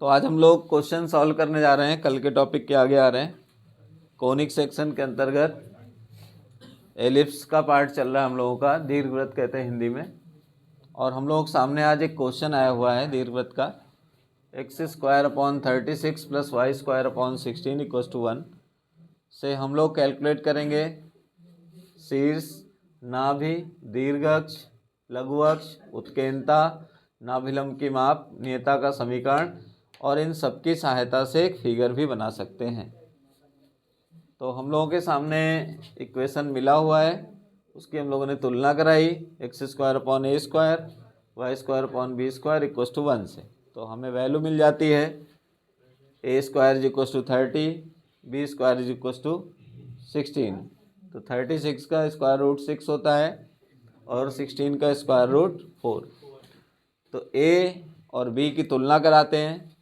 तो आज हम लोग क्वेश्चन सॉल्व करने जा रहे हैं, कल के टॉपिक के आगे आ रहे हैं। कोनिक सेक्शन के अंतर्गत एलिप्स का पार्ट चल रहा है हम लोगों का, दीर्घवृत्त कहते हैं हिंदी में। और हम लोगों के सामने आज एक क्वेश्चन आया हुआ है दीर्घवृत्त का, x²/36 + y²/16 = 1 से हम लोग कैलकुलेट करेंगे शीर्ष, नाभि, दीर्घ अक्ष, लघु अक्ष, उत्केंद्रता, नाभिलंब की माप, नियता का समीकरण, और इन सब की सहायता से एक फिगर भी बना सकते हैं। तो हम लोगों के सामने इक्वेशन मिला हुआ है, उसकी हम लोगों ने तुलना कराई x²/a² y²/b² = 1 से। तो हमें वैल्यू मिल जाती है a² = 30, b² = 16। तो 36 का स्क्वायर रूट 6 होता है और 16 का स्क्वायर रूट 4। तो a और b की तुलना कराते हैं।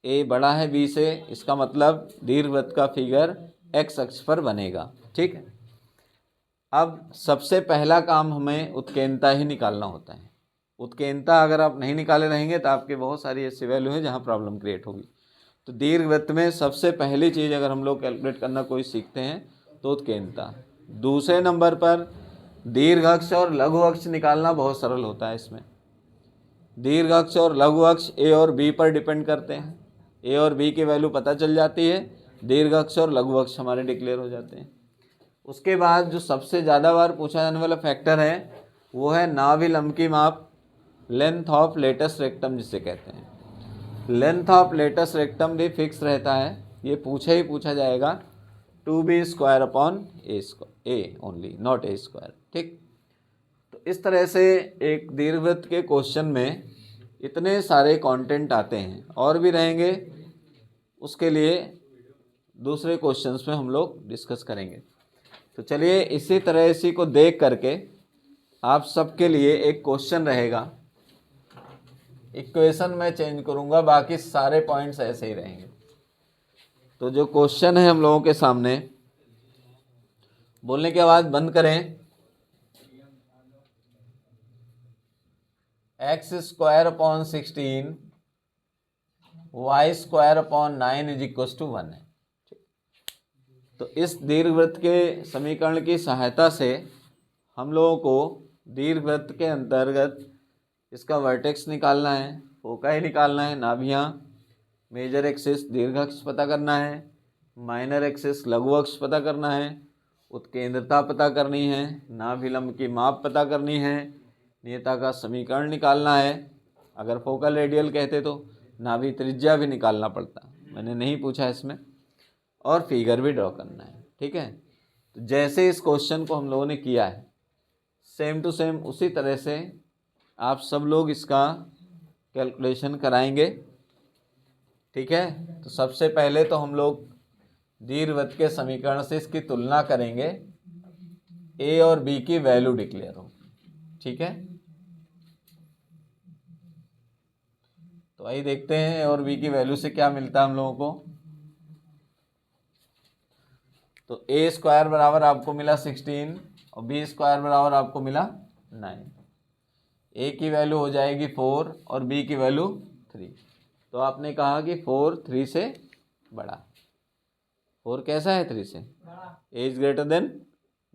a बड़ा है b से, इसका मतलब दीर्घवृत्त का फिगर x अक्ष पर बनेगा। ठीक है, अब सबसे पहला काम हमें उत्केंद्रता ही निकालना होता है। उत्केंद्रता अगर आप नहीं निकाले रहेंगे तो आपके बहुत सारी ऐसी वैल्यू है जहाँ प्रॉब्लम क्रिएट होगी। तो दीर्घवृत्त में सबसे पहली चीज़ अगर हम लोग कैलकुलेट करना कोई सीखते हैं तो उत्केंद्रता। दूसरे नंबर पर दीर्घ अक्ष और लघु अक्ष निकालना बहुत सरल होता है। इसमें दीर्घ अक्ष और लघु अक्ष ए और बी पर डिपेंड करते हैं। ए और बी की वैल्यू पता चल जाती है, दीर्घ अक्ष और लघु अक्ष हमारे डिक्लेयर हो जाते हैं। उसके बाद जो सबसे ज़्यादा बार पूछा जाने वाला फैक्टर है वो है नाभिलंब की माप, लेंथ ऑफ लेटस रेक्टम जिसे कहते हैं। लेंथ ऑफ लेटस रेक्टम भी फिक्स रहता है, ये पूछा ही पूछा जाएगा 2b²/a ओनली, नॉट a²। ठीक, तो इस तरह से एक दीर्घवृत्त के क्वेश्चन में इतने सारे कंटेंट आते हैं, और भी रहेंगे, उसके लिए दूसरे क्वेश्चंस में हम लोग डिस्कस करेंगे। तो चलिए इसी तरह इसी को देख करके आप सबके लिए एक क्वेश्चन रहेगा। इक्वेशन मैं चेंज करूंगा, बाकी सारे पॉइंट्स ऐसे ही रहेंगे। तो जो क्वेश्चन है हम लोगों के सामने, बोलने के बाद बंद करें। x²/16 y²/9 = 1 है। तो इस दीर्घवृत्त के समीकरण की सहायता से हम लोगों को दीर्घवृत्त के अंतर्गत इसका वर्टेक्स निकालना है, फोकाई निकालना है, नाभियाँ, मेजर एक्सिस दीर्घ अक्ष पता करना है, माइनर एक्सिस लघु अक्ष पता करना है, उत्केंद्रता पता करनी है, नाभिलंब की माप पता करनी है, नियता का समीकरण निकालना है। अगर फोकल रेडियल कहते तो नाभि त्रिज्या भी निकालना पड़ता, मैंने नहीं पूछा इसमें, और फिगर भी ड्रॉ करना है। ठीक है, तो जैसे इस क्वेश्चन को हम लोगों ने किया है सेम टू सेम उसी तरह से आप सब लोग इसका कैलकुलेशन कराएंगे। ठीक है, तो सबसे पहले तो हम लोग दीर्घवृत्त के समीकरण से इसकी तुलना करेंगे, ए और बी की वैल्यू डिक्लेयर हो। ठीक है, तो आइए देखते हैं ए और बी की वैल्यू से क्या मिलता है हम लोगों को। तो a² बराबर आपको मिला 16 और b² बराबर आपको मिला 9। a की वैल्यू हो जाएगी 4 और b की वैल्यू 3। तो आपने कहा कि 4 3 से बड़ा। 4 कैसा है 3 से? a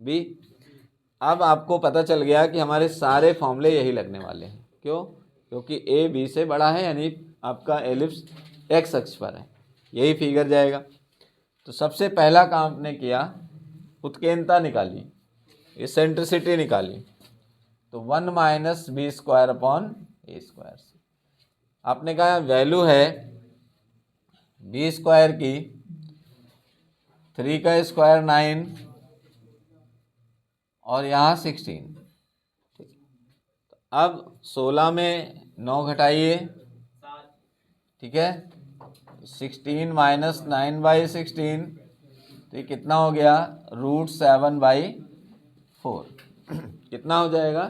> b। अब आपको पता चल गया कि हमारे सारे फॉर्मूले यही लगने वाले हैं। क्यों? क्योंकि a b से बड़ा है, यानी आपका एलिप्स x अक्ष पर है, यही फिगर जाएगा। तो सबसे पहला काम आपने किया, उत्केंद्रता निकाली, इसेंट्रिसिटी निकाली। तो 1 - b²/a² से आपने कहा वैल्यू है b² की 3 का स्क्वायर 9 और यहाँ 16। ठीक, तो अब 16 में 9 घटाइए। ठीक है, 16 - 9/16, तो ये कितना हो गया? √7/4। कितना हो जाएगा?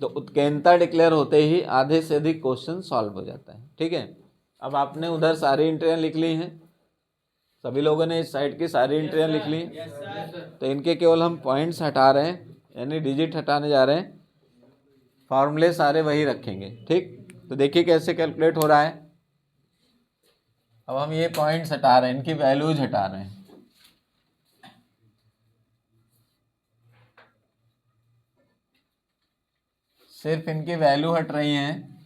तो उत्केंद्रता डिक्लेयर होते ही आधे से अधिक क्वेश्चन सॉल्व हो जाता है। ठीक है, अब आपने उधर सारी एंट्रियाँ लिख ली हैं, सभी लोगों ने इस साइड की सारी एंट्रियाँ लिख ली। तो इनके केवल हम पॉइंट्स हटा रहे हैं, यानी डिजिट हटाने जा रहे हैं, फार्मूले सारे वही रखेंगे। ठीक, तो देखिए कैसे कैलकुलेट हो रहा है। अब हम ये पॉइंट्स हटा रहे हैं, इनकी वैल्यूज हटा रहे हैं। सिर्फ इनकी वैल्यू हट रही हैं,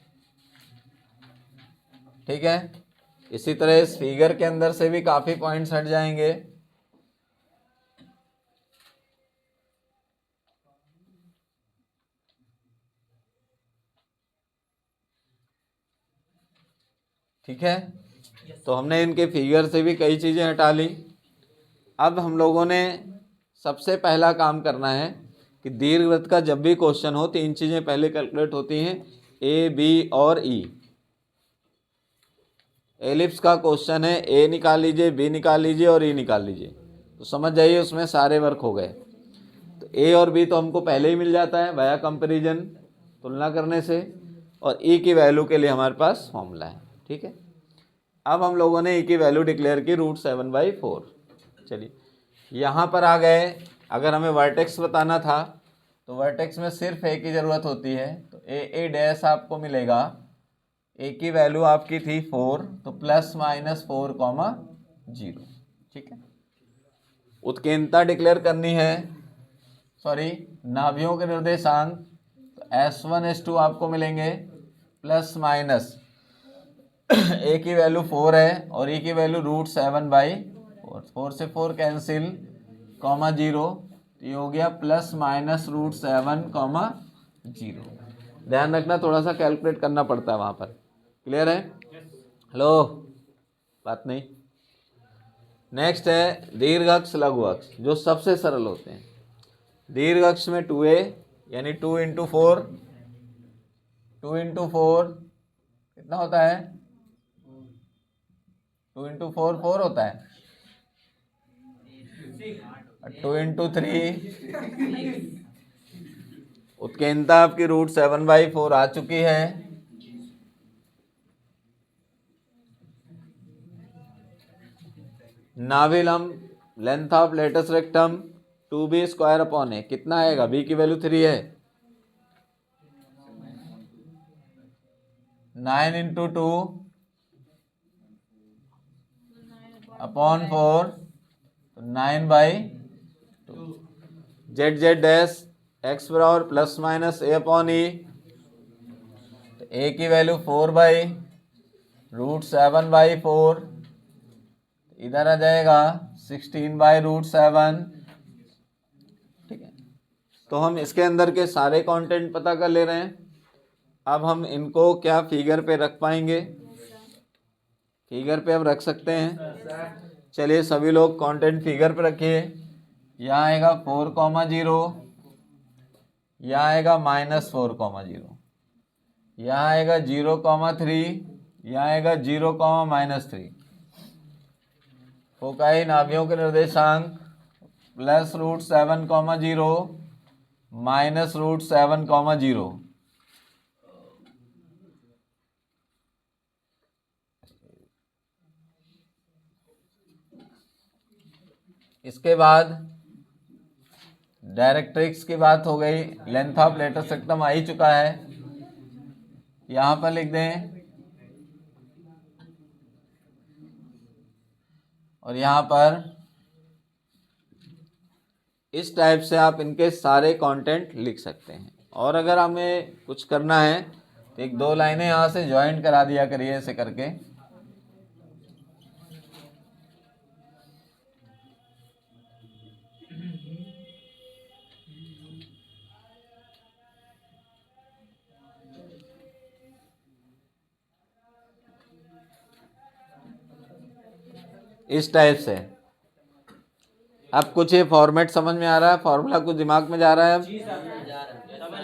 ठीक है। इसी तरह इस फिगर के अंदर से भी काफी पॉइंट्स हट जाएंगे। ठीक है, तो हमने इनके फिगर से भी कई चीजें हटा ली। अब हम लोगों ने सबसे पहला काम करना है कि दीर्घवृत्त का जब भी क्वेश्चन हो, तीन चीजें पहले कैलकुलेट होती हैं, ए, बी और ई। एलिप्स का क्वेश्चन है, ए निकाल लीजिए, बी निकाल लीजिए और ई निकाल लीजिए, तो समझ जाइए उसमें सारे वर्क हो गए। तो ए और बी तो हमको पहले ही मिल जाता है वाया कंपैरिजन, तुलना करने से, और ई की वैल्यू के लिए हमारे पास फॉर्मूला है, ठीक है। अब हम लोगों ने ई की वैल्यू डिक्लेयर की √7/4। चलिए यहाँ पर आ गए। अगर हमें वर्टेक्स बताना था तो वर्टेक्स में सिर्फ ए की ज़रूरत होती है, तो ए डैश आपको मिलेगा। ए की वैल्यू आपकी थी 4, तो ±4,0, ठीक है। उत्केंद्रता डिक्लेयर करनी है, सॉरी नाभियों के निर्देशांक, तो S1 S2 आपको मिलेंगे, प्लस माइनस ए की वैल्यू 4 है और ई की वैल्यू √7/4, 4 से 4 कैंसिल, (0), तो ये हो गया ±√7,0। ध्यान रखना थोड़ा सा कैलकुलेट करना पड़ता है वहाँ पर। क्लियर है? हेलो, बात नहीं। नेक्स्ट है दीर्घ अक्ष लघु अक्ष, जो सबसे सरल होते हैं। दीर्घ अक्ष में 2a यानी 2 × 4, 2 × 4 कितना होता है? 2 × 4 4 होता है, 2 × 3 उत्केंद्रता आपकी √7/4 आ चुकी है। नाभिलंब length of latus rectum 2b² कितना आएगा? बी की वैल्यू 3 है, 9 × 2 /4, 9/2। z डैश x बराबर ±a/e, तो a की वैल्यू 4/√7/4, इधर आ जाएगा 16/√7, ठीक है। तो हम इसके अंदर के सारे कंटेंट पता कर ले रहे हैं। अब हम इनको क्या फिगर पे रख पाएंगे? फिगर पे अब रख सकते हैं। चलिए सभी लोग कंटेंट फिगर पे रखिए। यहाँ आएगा 4,0, यहाँ आएगा -4,0, यहाँ आएगा 0,3, यहाँ आएगा 0,-3। फोकाई नाभियों के निर्देशांक +√7,0 -√7,0। इसके बाद डायरेक्ट्रिक्स की बात हो गई, लेंथ ऑफ लेटस रेक्टम आ ही चुका है, यहाँ पर लिख दें, और यहाँ पर इस टाइप से आप इनके सारे कंटेंट लिख सकते हैं। और अगर हमें कुछ करना है तो 1-2 लाइनें यहाँ से ज्वाइंट करा दिया करिए ऐसे करके। इस टाइप से अब कुछ ये फॉर्मेट समझ में आ रहा है, फॉर्मूला कुछ दिमाग में जा रहा है। अब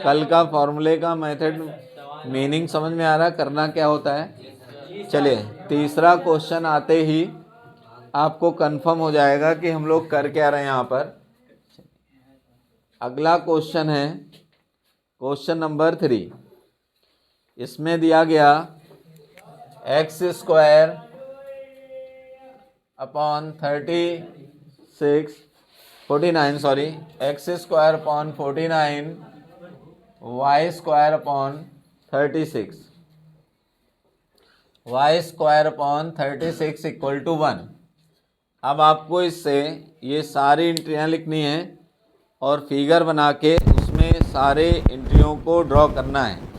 कल का फॉर्मूले का मेथड मीनिंग समझ में आ रहा है, करना क्या होता है। चलिए तीसरा क्वेश्चन आते ही आपको कंफर्म हो जाएगा कि हम लोग कर क्या रहे हैं यहाँ पर। अगला क्वेश्चन है क्वेश्चन नंबर 3। इसमें दिया गया x² upon 49 sorry x² upon 49 y² upon 36। y² / 36 = 1। अब आपको इससे ये सारी एंट्रियाँ लिखनी हैं और फिगर बना के उसमें सारे एंट्रियों को ड्रॉ करना है।